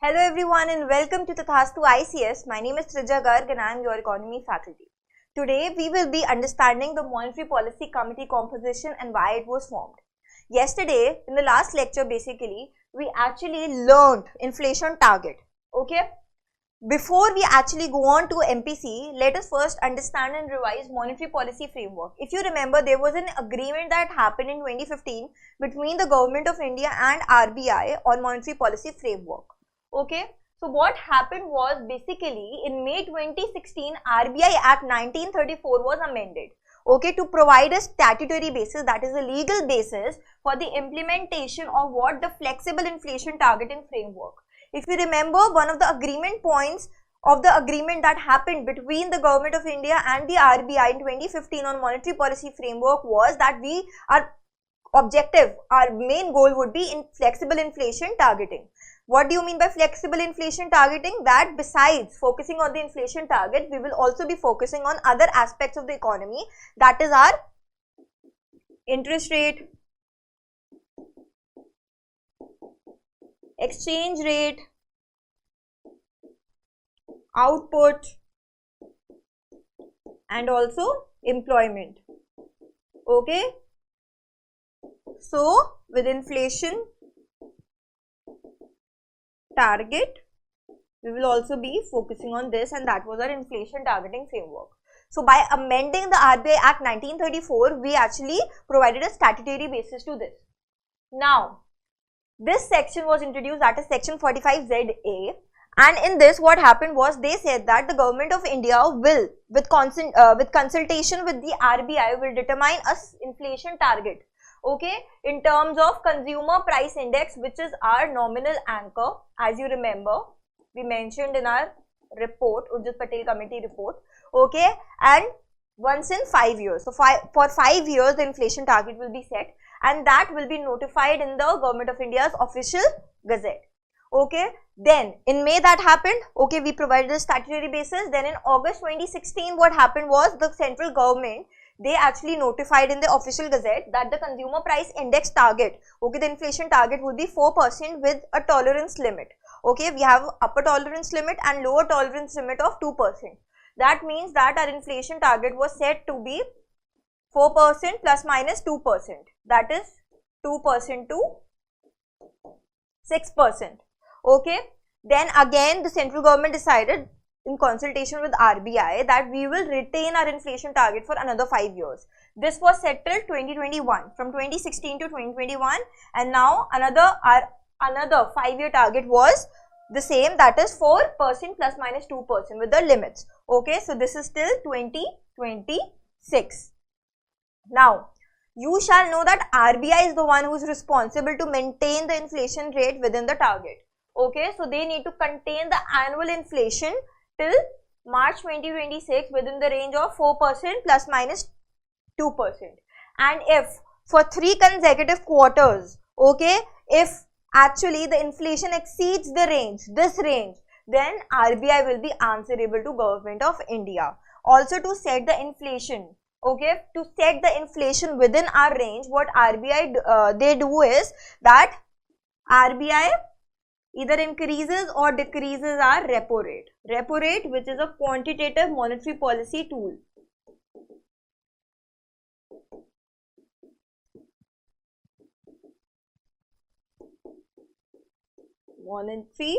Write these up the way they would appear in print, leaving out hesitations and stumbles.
Hello everyone and welcome to Tathastu-ICS. My name is Trijya and I am your economy faculty. Today we will be understanding the Monetary Policy Committee composition and why it was formed. Yesterday in the last lecture basically we actually learned inflation target. Okay. Before we actually go on to MPC, let us first understand and revise monetary policy framework. If you remember, there was an agreement that happened in 2015 between the Government of India and RBI on monetary policy framework. Okay, so what happened was basically in May 2016, RBI Act 1934 was amended. Okay, to provide a statutory basis, that is a legal basis for the implementation of what the flexible inflation targeting framework. If you remember, one of the agreement points of the agreement that happened between the Government of India and the RBI in 2015 on monetary policy framework was that our main goal would be in flexible inflation targeting. What do you mean by flexible inflation targeting? That besides focusing on the inflation target, we will also be focusing on other aspects of the economy, that is our interest rate, exchange rate, output, and also employment. Okay, so with inflation target, we will also be focusing on this, and that was our inflation targeting framework. So by amending the RBI Act 1934, we actually provided a statutory basis to this. Now, this section was introduced, that is section 45ZA, and in this what happened was they said that the Government of India will, with consultation with the RBI, will determine a inflation target, okay, in terms of consumer price index, which is our nominal anchor. As you remember, we mentioned in our report, Ujjwal Patel committee report, okay, and once in 5 years. So for 5 years the inflation target will be set, and that will be notified in the Government of India's official gazette. Okay, then in May that happened. Okay, we provided a statutory basis. Then in August 2016, what happened was the central government, they actually notified in the official gazette that the consumer price index target, okay, the inflation target would be 4% with a tolerance limit. Okay, we have upper tolerance limit and lower tolerance limit of 2%. That means that our inflation target was set to be 4% plus minus 2%. That is 2% to 6%. Okay, then again the central government decided in consultation with RBI that we will retain our inflation target for another 5 years. This was set till 2021, from 2016 to 2021, and now another 5-year target was the same, that is 4% plus minus 2% with the limits. Okay, so this is till 2026. Now, you shall know that RBI is the one who is responsible to maintain the inflation rate within the target. Okay, so they need to contain the annual inflation till March 2026 within the range of 4% plus minus 2%. And if for 3 consecutive quarters, okay, if actually the inflation exceeds the range, this range, then RBI will be answerable to Government of India. Also to set the inflation, okay, to set the inflation within our range, what RBI they do is that RBI either increases or decreases our repo rate. Repo rate, which is a quantitative monetary policy tool. Monetary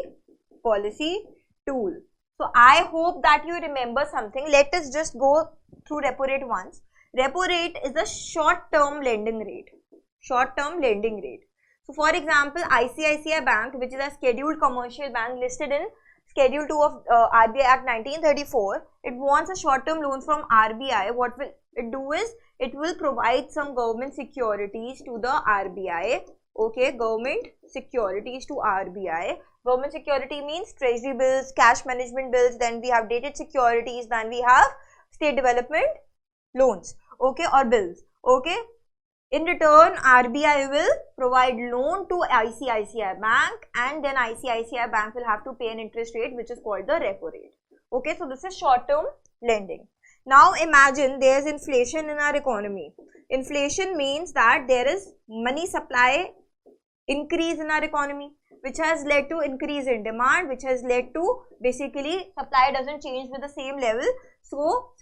policy tool. So I hope that you remember something. Let us just go through repo rate once. Repo rate is a short-term lending rate. Short-term lending rate. So for example, ICICI Bank, which is a scheduled commercial bank listed in Schedule 2 of RBI Act 1934, it wants a short-term loan from RBI. What will it do is, it will provide some government securities to the RBI. Okay, government securities to RBI. Government security means treasury bills, cash management bills, then we have dated securities, then we have state development loans, okay, or bills. Okay, in return RBI will provide loan to ICICI Bank, and then ICICI Bank will have to pay an interest rate which is called the repo rate. Okay, so this is short term lending. Now imagine there is inflation in our economy. Inflation means that there is money supply increase in our economy. which has led to increase in demand, which has led to basically supply doesn't change with the same level. So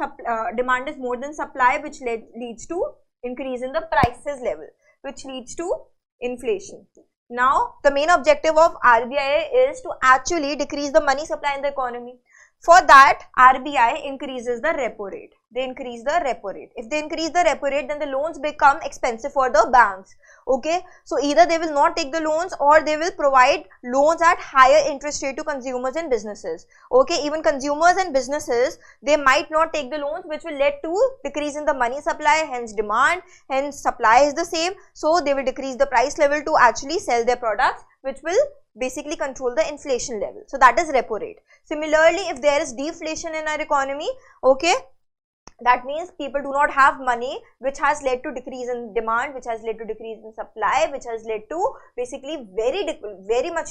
demand is more than supply, which leads to increase in the prices level, which leads to inflation. Now, the main objective of RBI is to actually decrease the money supply in the economy. For that, RBI increases the repo rate. They increase the repo rate. If they increase the repo rate, then the loans become expensive for the banks. Okay, so either they will not take the loans or they will provide loans at higher interest rate to consumers and businesses. Okay, even consumers and businesses, they might not take the loans, which will lead to decrease in the money supply, hence demand, hence supply is the same. So they will decrease the price level to actually sell their products, which will basically control the inflation level. So that is repo rate. Similarly, if there is deflation in our economy, okay, that means people do not have money, which has led to decrease in demand, which has led to decrease in supply, which has led to basically very much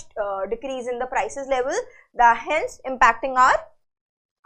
decrease in the prices level, hence impacting our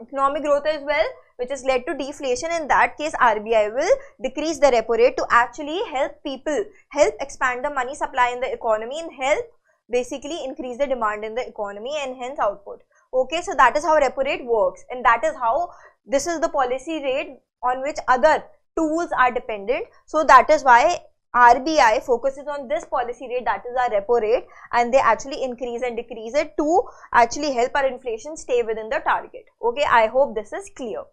economic growth as well, which has led to deflation. In that case, RBI will decrease the repo rate to actually help people, help expand the money supply in the economy and help basically increase the demand in the economy and hence output. Okay, so that is how repo rate works, and that is how this is the policy rate on which other tools are dependent. So that is why RBI focuses on this policy rate, that is our repo rate, and they actually increase and decrease it to actually help our inflation stay within the target. Okay, I hope this is clear.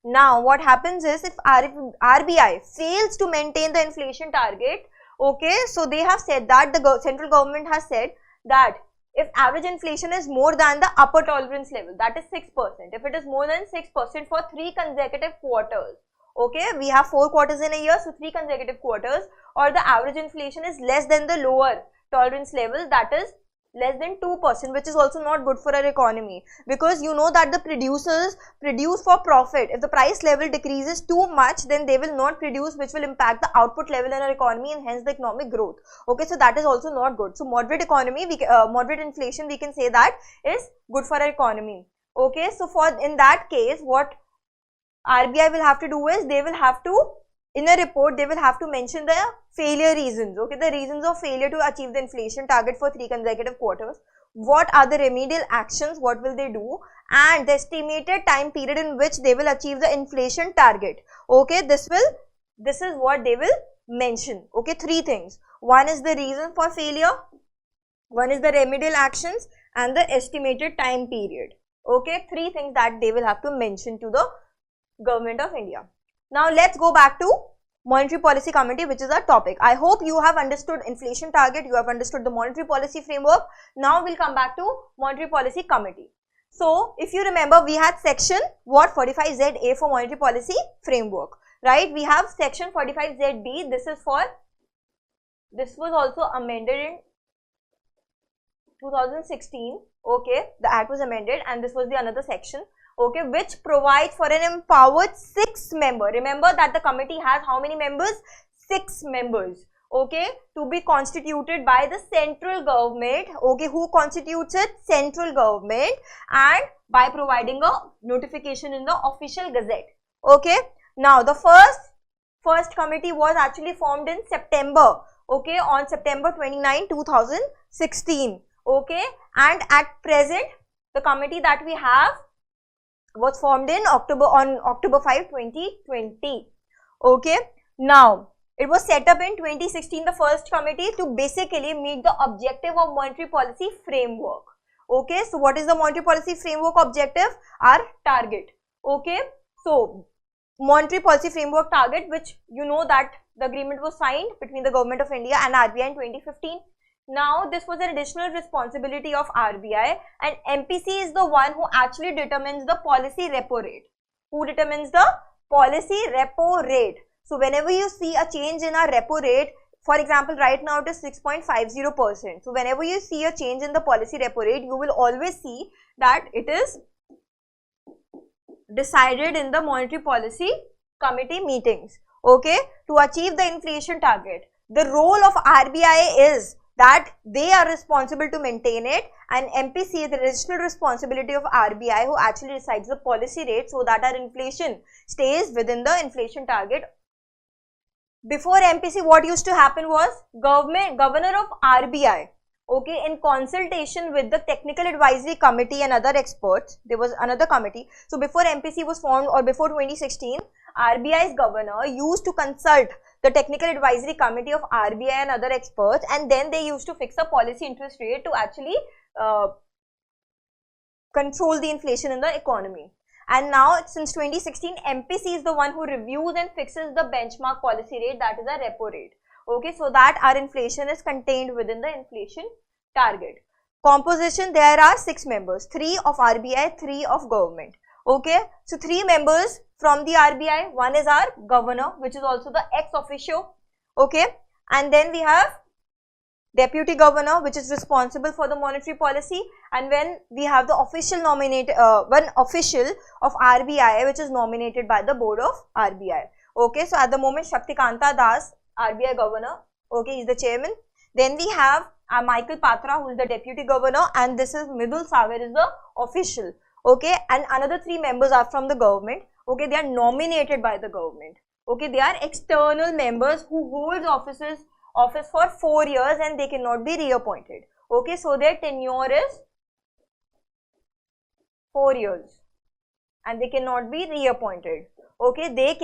Now, what happens is if RBI fails to maintain the inflation target, okay, so they have said that the central government has said that if average inflation is more than the upper tolerance level, that is 6%, if it is more than 6% for 3 consecutive quarters, okay, we have 4 quarters in a year, so 3 consecutive quarters, or the average inflation is less than the lower tolerance level, that is less than 2%, which is also not good for our economy, because you know that the producers produce for profit. If the price level decreases too much, then they will not produce, which will impact the output level in our economy and hence the economic growth. Okay, so that is also not good. So moderate economy, moderate inflation, we can say that is good for our economy. Okay, so in that case, what RBI will have to do is they will have to, in a report, they will have to mention the failure reasons, okay, the reasons of failure to achieve the inflation target for 3 consecutive quarters. What are the remedial actions, what will they do, and the estimated time period in which they will achieve the inflation target. Okay, this is what they will mention. Okay, 3 things. One is the reason for failure, one is the remedial actions, and the estimated time period. Okay, 3 things that they will have to mention to the Government of India. Now, let's go back to Monetary Policy Committee, which is our topic. I hope you have understood inflation target, you have understood the monetary policy framework. Now, we'll come back to Monetary Policy Committee. So, if you remember, we had section, what, 45ZA for Monetary Policy Framework, right? We have section 45ZB, this was also amended in 2016, okay, the act was amended and this was the another section. Okay, which provides for an empowered 6-member. Remember that the committee has how many members? 6 members. Okay, to be constituted by the central government. Okay, who constitutes it? Central government, and by providing a notification in the official gazette. Okay, now the first committee was actually formed in September. Okay, on September 29, 2016. Okay, and at present, the committee that we have was formed in on October 5, 2020. Okay, now it was set up in 2016, the first committee, to basically meet the objective of monetary policy framework. Okay, so what is the monetary policy framework objective? Our target. Okay, so monetary policy framework target, which you know that the agreement was signed between the Government of India and RBI in 2015. Now, this was an additional responsibility of RBI, and MPC is the one who actually determines the policy repo rate. Who determines the policy repo rate? So, whenever you see a change in our repo rate, for example, right now it is 6.50%. So, whenever you see a change in the policy repo rate, you will always see that it is decided in the Monetary Policy Committee meetings. Okay, to achieve the inflation target, the role of RBI is that they are responsible to maintain it, and MPC is the additional responsibility of RBI, who actually decides the policy rate so that our inflation stays within the inflation target. Before MPC, what used to happen was governor of RBI, okay, in consultation with the Technical Advisory Committee and other experts. There was another committee. So before MPC was formed or before 2016, RBI's governor used to consult the Technical Advisory Committee of RBI and other experts, and then they used to fix a policy interest rate to actually control the inflation in the economy. And now since 2016, MPC is the one who reviews and fixes the benchmark policy rate, that is a repo rate. Okay, so that our inflation is contained within the inflation target. Composition, there are 6 members, 3 of RBI, 3 of government. Okay, so 3 members from the RBI, one is our governor, which is also the ex officio. Okay, and then we have deputy governor, which is responsible for the monetary policy, and when we have the official one official of RBI, which is nominated by the board of RBI. Okay, so at the moment Shaktikanta Das, RBI governor, okay, he is the chairman. Then we have Michael Patra, who is the deputy governor, and this is Midul Sagar is the official. Okay, and another 3 members are from the government. Okay, they are nominated by the government. Okay, they are external members who hold office for 4 years and they cannot be reappointed. Okay, so their tenure is 4 years and they cannot be reappointed. Okay, they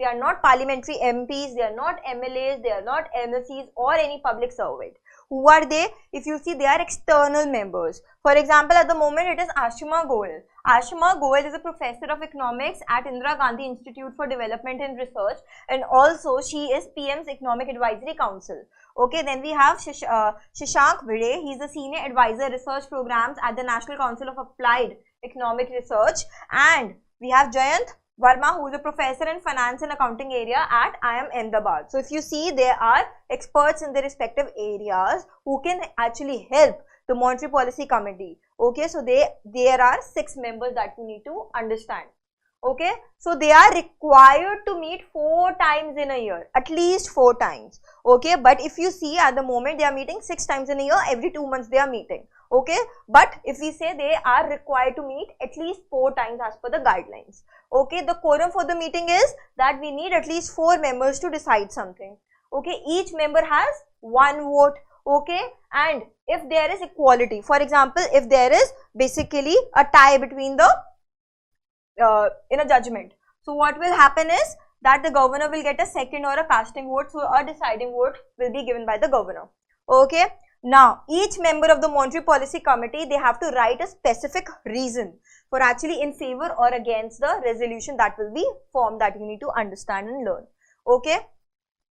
are not parliamentary MPs, they are not MLAs, they are not MLCs or any public servant. Who are they? If you see, they are external members. For example, at the moment it is Ashima Goel. Ashima Goel is a professor of economics at Indira Gandhi Institute for Development and Research, and also she is PM's Economic Advisory Council. Okay, then we have Shashank Bhide. He is a senior advisor research programs at the National Council of Applied Economic Research, and we have Jayant Verma, who is a professor in finance and accounting area at IIM Ahmedabad. So if you see, they are experts in their respective areas who can actually help the Monetary Policy Committee. Okay, so there are 6 members that you need to understand. Okay, so they are required to meet 4 times in a year, at least 4 times. Okay, but if you see, at the moment they are meeting 6 times in a year, every 2 months they are meeting. Okay, but if we say they are required to meet at least 4 times as per the guidelines. Okay, the quorum for the meeting is that we need at least 4 members to decide something. Okay, each member has 1 vote. Okay, and if there is equality, for example, if there is basically a tie between the in a judgment, so what will happen is that the governor will get a second or a casting vote, so a deciding vote will be given by the governor. Okay, now each member of the Monetary Policy Committee, they have to write a specific reason for actually in favor or against the resolution that will be formed, that you need to understand and learn. Okay,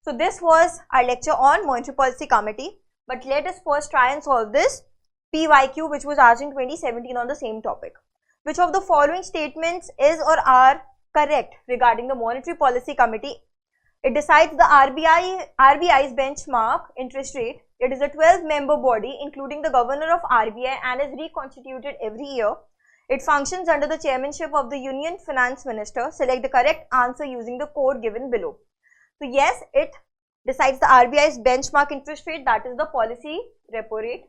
so this was our lecture on Monetary Policy Committee, but let us first try and solve this PYQ which was asked in 2017 on the same topic. Which of the following statements is or are correct regarding the Monetary Policy Committee? It decides the RBI's benchmark interest rate. It is a 12-member body including the governor of RBI and is reconstituted every year. It functions under the chairmanship of the Union Finance Minister. Select the correct answer using the code given below. So yes, it decides the RBI's benchmark interest rate, that is the policy repo rate,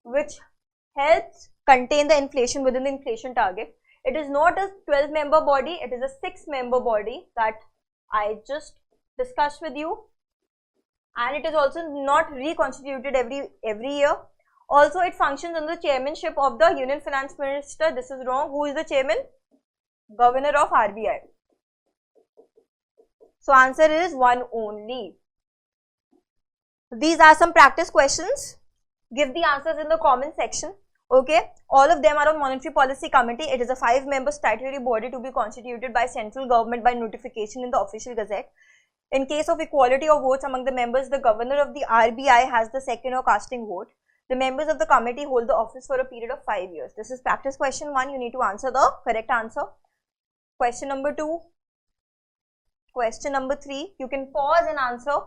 which helps contain the inflation within the inflation target. It is not a 12-member body, it is a 6-member body that I just discussed with you, and it is also not reconstituted every year. Also, it functions under the chairmanship of the Union Finance Minister. This is wrong. Who is the chairman? Governor of RBI. So answer is 1 only. These are some practice questions. Give the answers in the comment section. Okay, all of them are on Monetary Policy Committee. It is a 5-member statutory body to be constituted by central government by notification in the official gazette. In case of equality of votes among the members, the governor of the RBI has the second or casting vote. The members of the committee hold the office for a period of 5 years. This is practice question 1. You need to answer the correct answer. Question number 2. Question number 3. You can pause and answer.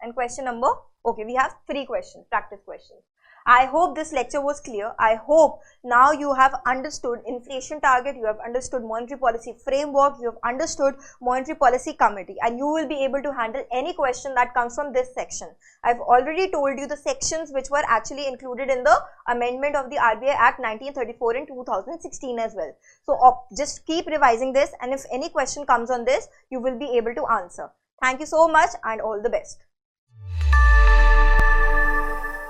And question number, okay, we have 3 questions, practice questions. I hope this lecture was clear. I hope now you have understood inflation target, you have understood monetary policy framework, you have understood Monetary Policy Committee, and you will be able to handle any question that comes from this section. I've already told you the sections which were actually included in the amendment of the RBI Act 1934 in 2016 as well. So just keep revising this, and if any question comes on this, you will be able to answer. Thank you so much and all the best.